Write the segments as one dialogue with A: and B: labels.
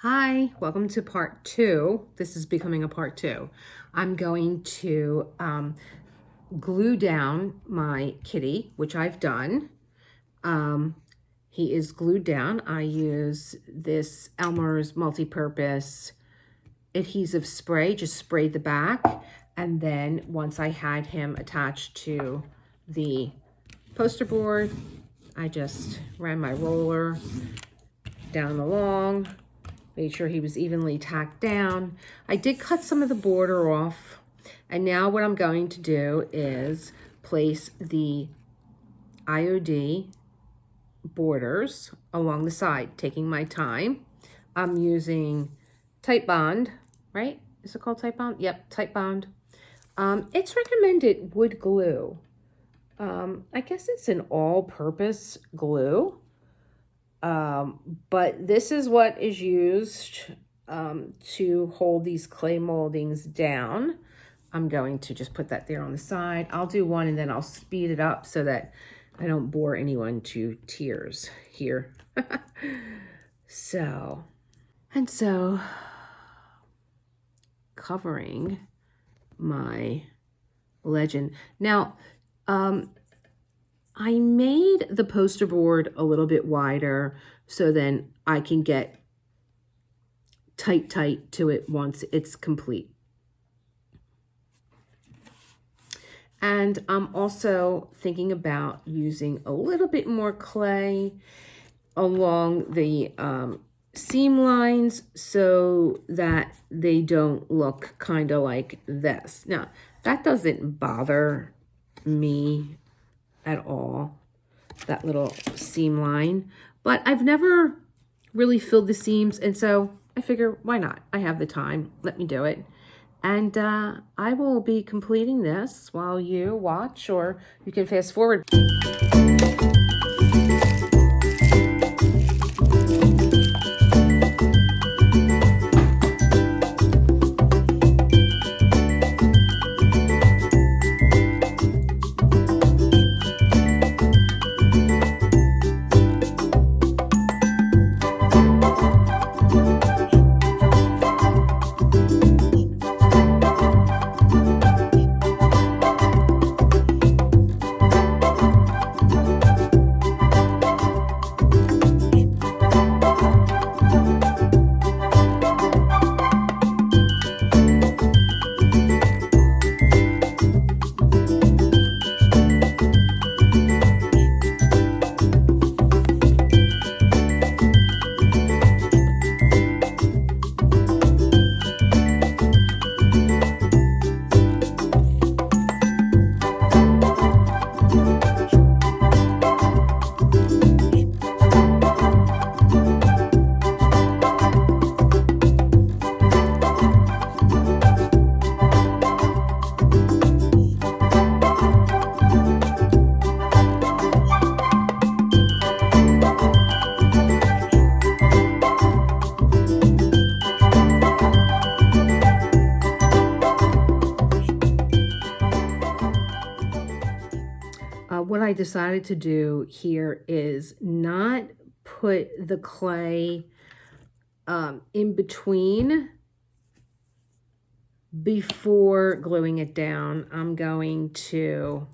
A: Hi, welcome to part two. This is becoming a part two. I'm going to glue down my kitty, which I've done. He is glued down. I use this Elmer's multi-purpose adhesive spray, just sprayed the back. And then once I had him attached to the poster board, I just ran my roller down along, made sure he was evenly tacked down. I did cut some of the border off. And now what I'm going to do is place the IOD borders along the side, taking my time. I'm using Titebond, right? Is it called Titebond? Yep, Titebond. It's recommended wood glue. I guess it's an all-purpose glue. But this is what is used to hold these clay moldings down. I'm going to just put that there on the side. I'll do one and then I'll speed it up so that I don't bore anyone to tears here. So covering my legend. Now, I made the poster board a little bit wider so then I can get tight to it once it's complete. And I'm also thinking about using a little bit more clay along the seam lines so that they don't look kind of like this. Now, that doesn't bother me at all, that little seam line, but I've never really filled the seams, and so I figure, why not? I have the time, let me do it. And I will be completing this while you watch, or you can fast forward. What I decided to do here is not put the clay in between before gluing it down. I'm going to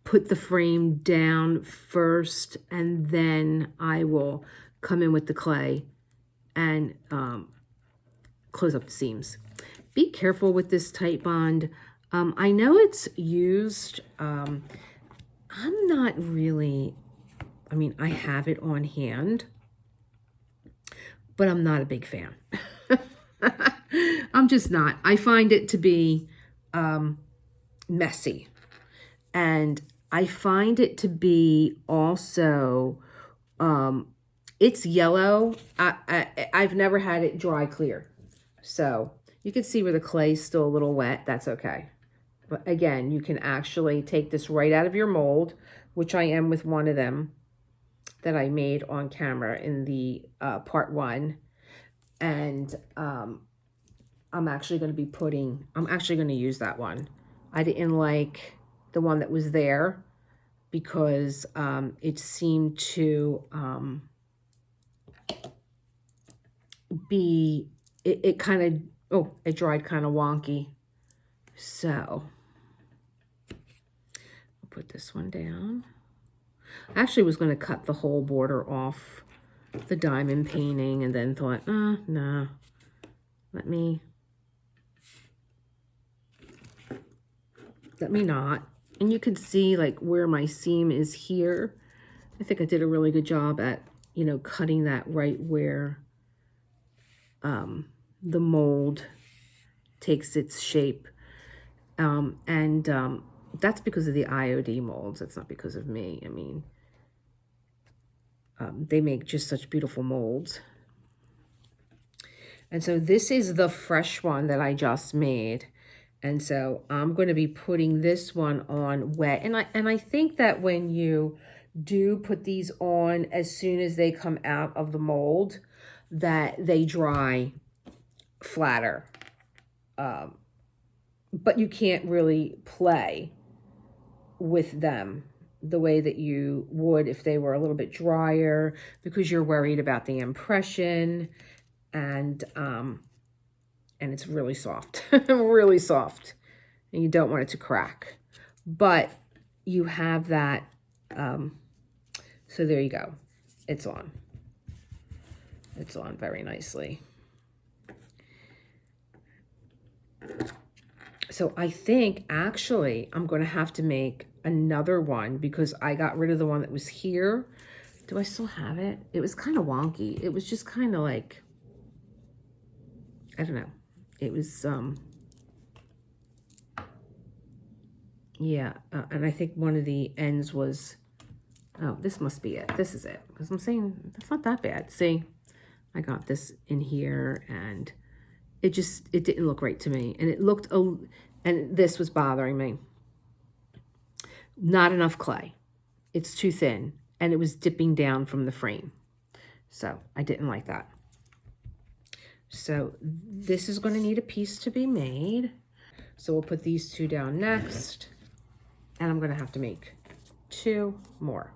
A: put the frame down first, and then I will come in with the clay and close up the seams. Be careful with this Titebond. I know it's used. I'm not really, I mean, I have it on hand, but I'm not a big fan. I'm just not. I find it to be messy. And I find it to be also, it's yellow. I've never had it dry clear. So you can see where the clay is still a little wet. That's okay. But again, you can actually take this right out of your mold, which I am with one of them that I made on camera in the part one. And I'm actually going to use that one. I didn't like the one that was there because it seemed to be, it kind of, oh, it dried kind of wonky. So I'll put this one down. I actually was going to cut the whole border off the diamond painting and then thought, no, let me not. And you can see like where my seam is here. I think I did a really good job at, you know, cutting that right where the mold takes its shape. That's because of the IOD molds. It's not because of me. I mean, they make just such beautiful molds. And so this is the fresh one that I just made. And so I'm going to be putting this one on wet. And I think that when you do put these on as soon as they come out of the mold, that they dry flatter. But you can't really play with them the way that you would if they were a little bit drier, because you're worried about the impression, and it's really soft, really soft, and you don't want it to crack. But you have that, so there you go. It's on. It's on very nicely. So I think actually I'm going to have to make another one because I got rid of the one that was here. Do I still have it? It was kind of wonky. It was just kind of like, I don't know. It was, yeah. And I think one of the ends was, oh, this must be it. This is it. Because I'm saying, that's not that bad. See, I got this in here and it didn't look right to me. And it looked, and this was bothering me. Not enough clay. It's too thin. And it was dipping down from the frame. So I didn't like that. So this is going to need a piece to be made. So we'll put these two down next. And I'm going to have to make 2 more.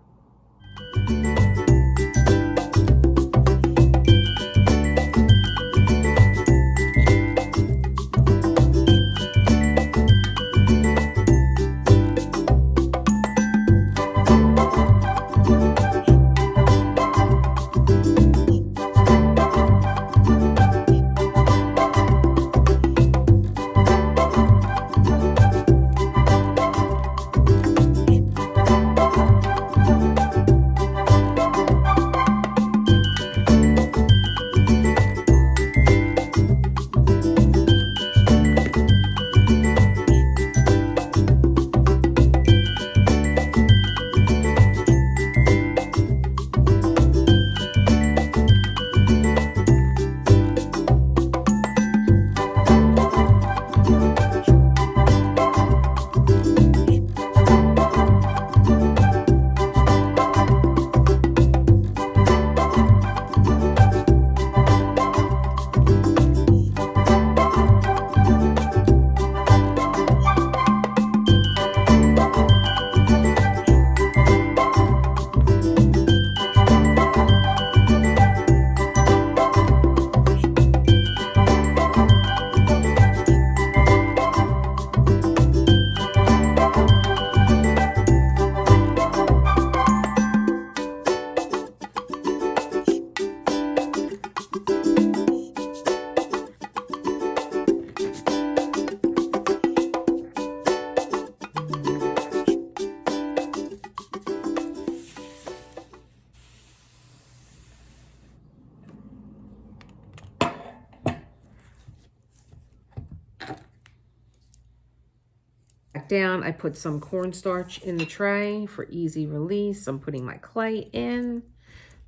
A: Down, I put some cornstarch in the tray for easy release. I'm putting my clay in,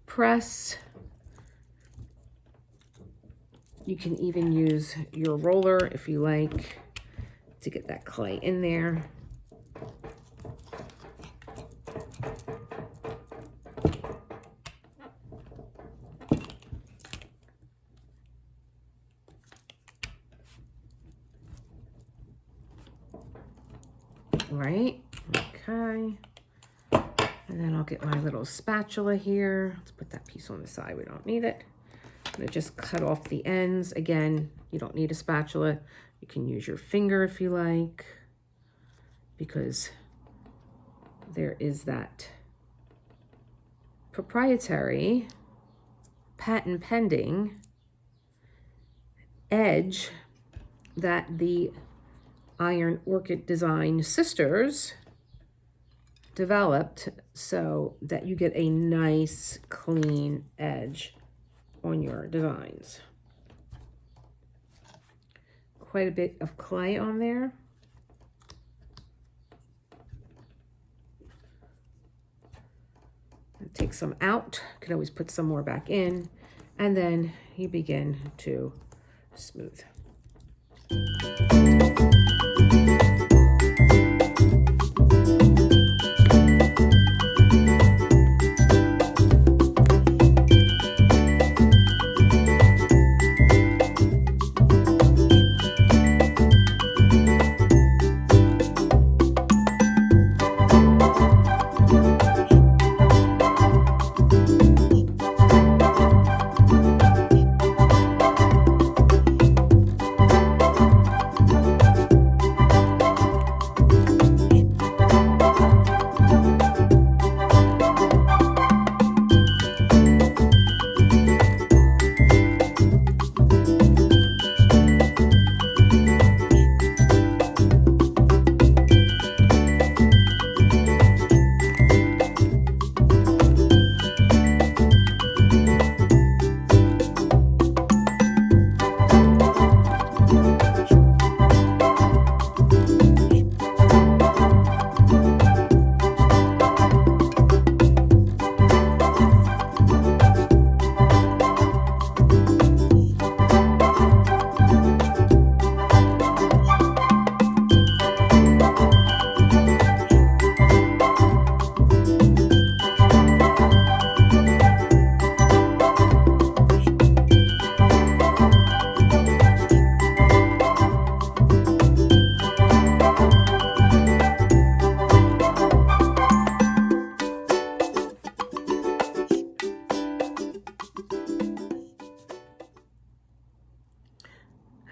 A: press. You can even use your roller if you like to get that clay in there. Right, okay, and then I'll get my little spatula here. Let's put that piece on the side, we don't need it. I'm gonna just cut off the ends. Again, you don't need a spatula. You can use your finger if you like, because there is that proprietary, patent pending edge that the Iron Orchid Design sisters developed so that you get a nice clean edge on your designs. Quite a bit of clay on there. Take some out, you can always put some more back in, and then you begin to smooth.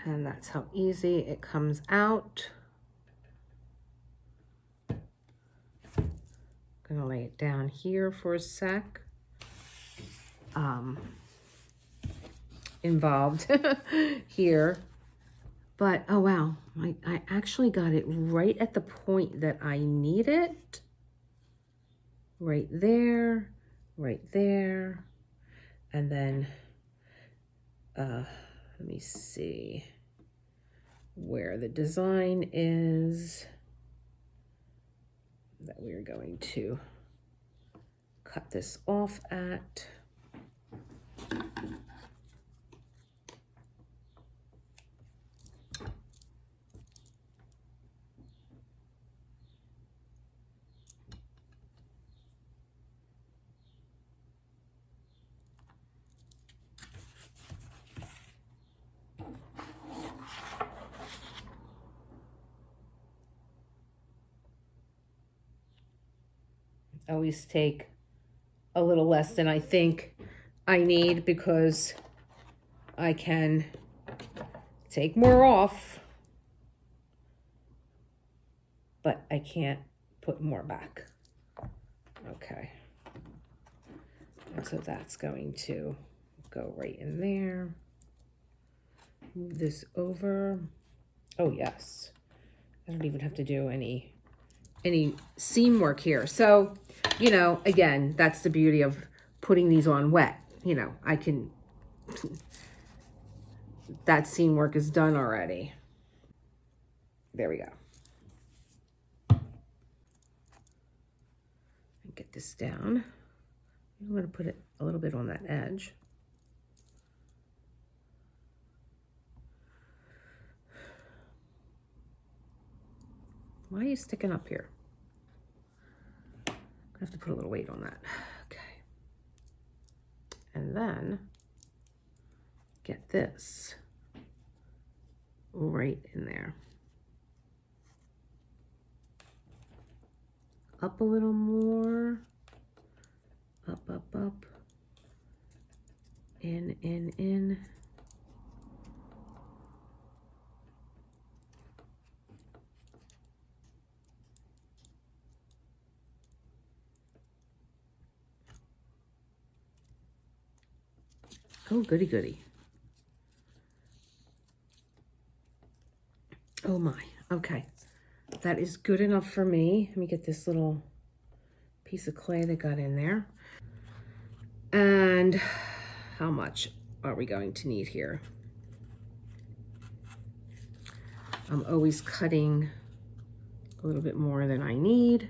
A: And that's how easy it comes out. Gonna lay it down here for a sec. Involved here, but oh wow, I actually got it right at the point that I need it. Right there, and then let me see where the design is that we're going to cut this off at. Always take a little less than I think I need because I can take more off, but I can't put more back. Okay. And so that's going to go right in there. Move this over. Oh yes. I don't even have to do any seam work here. So, you know, again, that's the beauty of putting these on wet. You know, I can, that seam work is done already. There we go. Get this down. I'm going to put it a little bit on that edge. Why are you sticking up here? I have to put a little weight on that. Okay. And then get this right in there. Up a little more. Up, up, up. In. Oh, goody goody. Oh my, okay. That is good enough for me. Let me get this little piece of clay that got in there. And how much are we going to need here? I'm always cutting a little bit more than I need.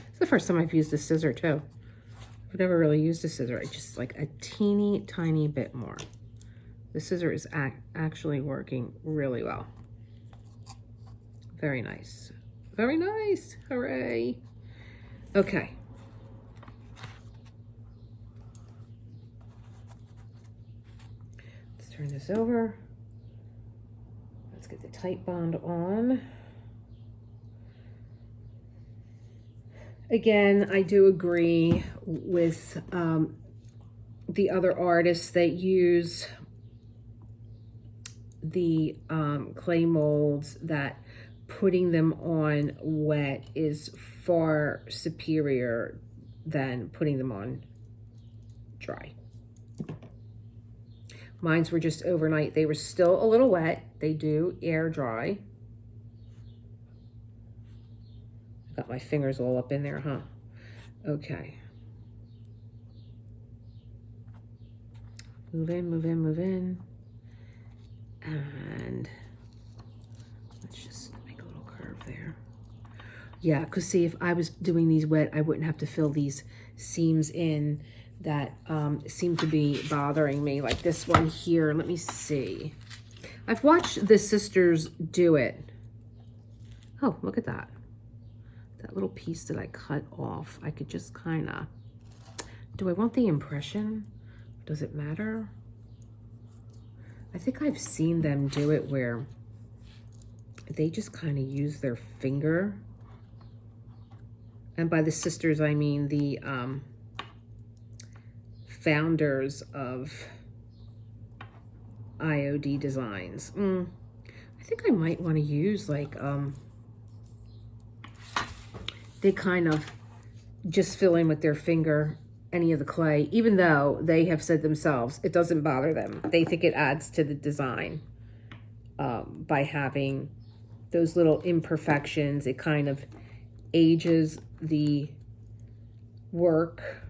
A: It's the first time I've used a scissor too. I've never really used a scissor. I just like a teeny tiny bit more. The scissor is actually working really well. Very nice. Very nice. Hooray. Okay. Let's turn this over. Let's get the Titebond on. Again, I do agree with the other artists that use the clay molds, that putting them on wet is far superior than putting them on dry. Mine's were just overnight. They were still a little wet. They do air dry. Got my fingers all up in there, huh? Okay. Move in, move in, move in. And let's just make a little curve there. Yeah, because see, if I was doing these wet, I wouldn't have to fill these seams in that seem to be bothering me, like this one here. Let me see. I've watched the sisters do it. Oh, look at that. That little piece that I cut off, I could just kind of, do I want the impression? Does it matter? I think I've seen them do it where they just kind of use their finger. And by the sisters, I mean the founders of IOD Designs. I think I might want to use like, they kind of just fill in with their finger any of the clay, even though they have said themselves it doesn't bother them. They think it adds to the design by having those little imperfections. It kind of ages the work.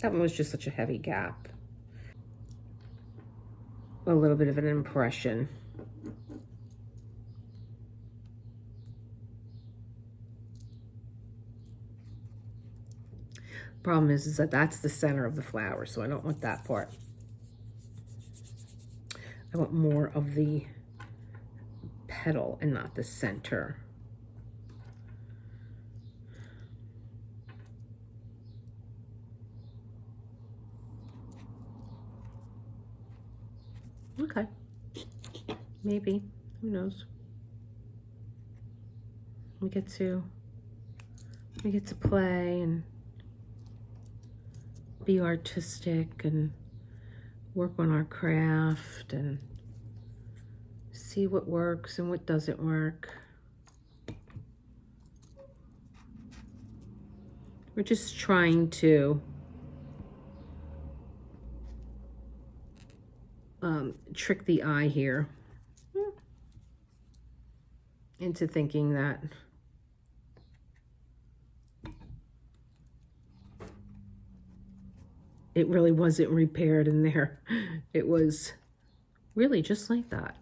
A: That one was just such a heavy gap. A little bit of an impression. Problem is that that's the center of the flower, so I don't want that part. I want more of the petal and not the center. Okay, maybe, who knows? We get to play and be artistic and work on our craft and see what works and what doesn't work. We're just trying to trick the eye here into thinking that it really wasn't repaired in there. It was really just like that.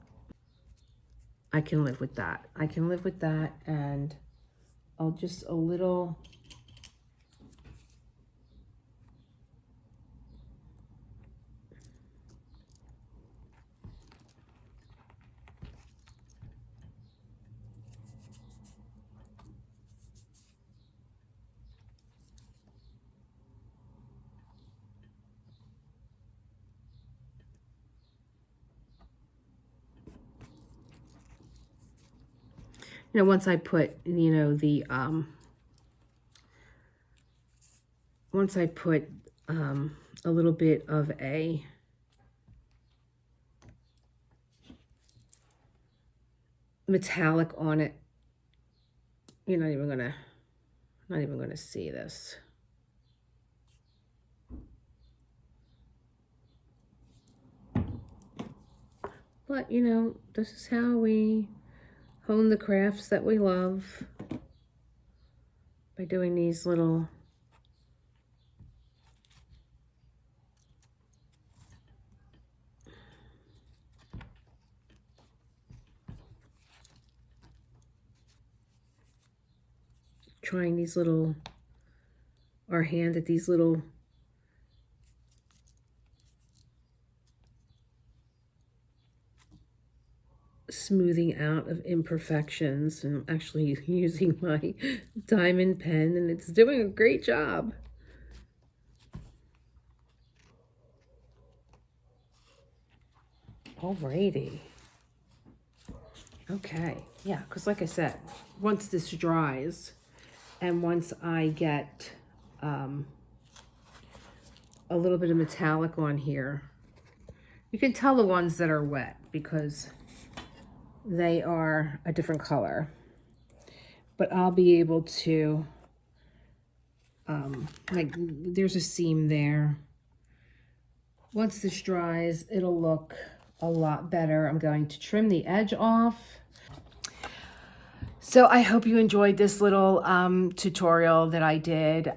A: I can live with that. I can live with that, and just a little. You know, once I put, you know, the, once I put a little bit of a metallic on it, you're not even gonna see this. But, you know, this is how we hone the crafts that we love, by doing these little trying these little, our hand at these little smoothing out of imperfections. And I'm actually using my diamond pen, and it's doing a great job. Alrighty. Okay, yeah, because like I said, once this dries and once I get a little bit of metallic on here, you can tell the ones that are wet because they are a different color. But I'll be able to, like, there's a seam there. Once this dries, it'll look a lot better. I'm going to trim the edge off. So I hope you enjoyed this little tutorial that I did.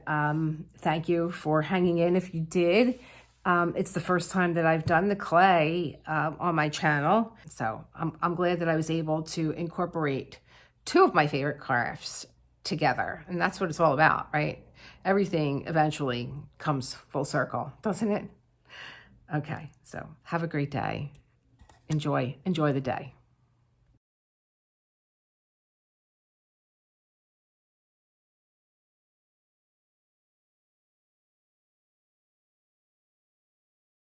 A: Thank you for hanging in if you did. It's the first time that I've done the clay on my channel. So I'm glad that I was able to incorporate two of my favorite crafts together. And that's what it's all about, right? Everything eventually comes full circle, doesn't it? Okay, so have a great day. Enjoy the day.